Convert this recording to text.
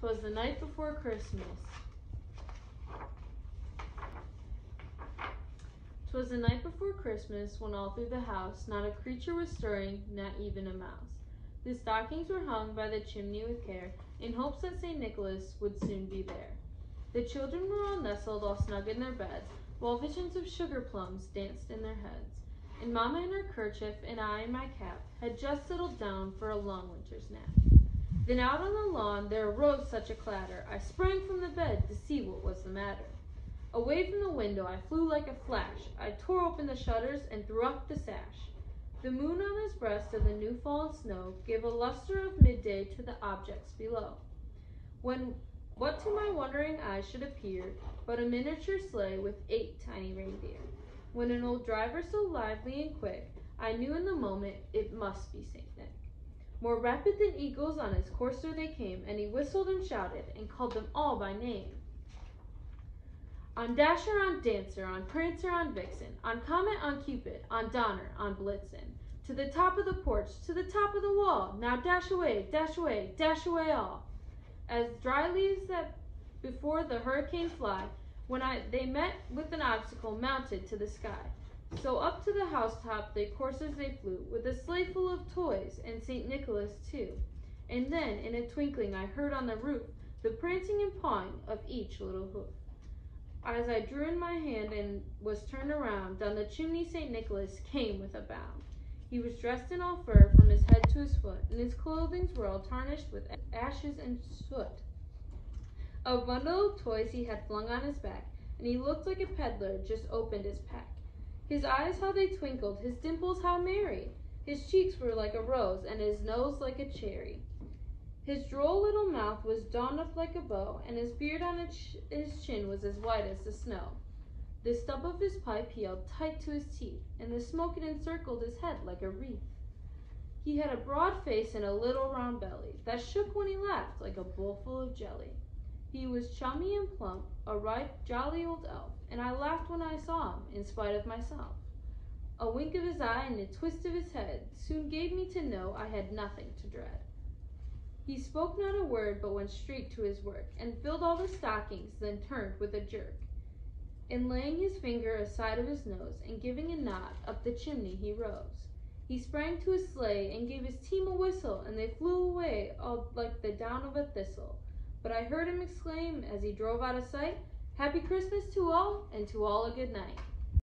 'Twas the night before Christmas. 'Twas the night before Christmas, when all through the house not a creature was stirring, not even a mouse. The stockings were hung by the chimney with care, in hopes that St. Nicholas would soon be there. The children were all nestled all snug in their beds, while visions of sugar plums danced in their heads. And Mamma in her kerchief, and I in my cap, had just settled down for a long winter's nap. Then out on the lawn there arose such a clatter, I sprang from the bed to see what was the matter. Away from the window I flew like a flash, I tore open the shutters and threw up the sash. The moon on his breast of the new fallen snow gave a luster of midday to the objects below. What to my wondering eyes should appear but a miniature sleigh with 8 tiny reindeer. When an old driver so lively and quick, I knew in the moment it must be St. Nick. More rapid than eagles on his courser they came, and he whistled and shouted and called them all by name. On Dasher, on Dancer, on Prancer, on Vixen, on Comet, on Cupid, on Donner, on Blitzen, to the top of the porch, to the top of the wall, now dash away, dash away, dash away all. As dry leaves that before the hurricane fly, when they met with an obstacle mounted to the sky. So up to the housetop their coursers they flew, with a sleigh full of toys, and St. Nicholas too. And then, in a twinkling, I heard on the roof the prancing and pawing of each little hoof. As I drew in my hand and was turned around, down the chimney St. Nicholas came with a bound. He was dressed in all fur from his head to his foot, and his clothing were all tarnished with ashes and soot. A bundle of toys he had flung on his back, and he looked like a peddler just opened his pack. His eyes how they twinkled, his dimples how merry! His cheeks were like a rose, and his nose like a cherry. His droll little mouth was drawn up like a bow, and his beard on his chin was as white as the snow. The stub of his pipe he held tight to his teeth, and the smoke had encircled his head like a wreath. He had a broad face and a little round belly, that shook when he laughed like a bowl full of jelly. He was chummy and plump, a right jolly old elf, and I laughed when I saw him, in spite of myself. A wink of his eye and a twist of his head soon gave me to know I had nothing to dread. He spoke not a word, but went straight to his work, and filled all the stockings, then turned with a jerk. And laying his finger aside of his nose, and giving a nod, up the chimney he rose. He sprang to his sleigh, and gave his team a whistle, and they flew away, all like the down of a thistle. But I heard him exclaim, as he drove out of sight, "Happy Christmas to all, and to all a good night."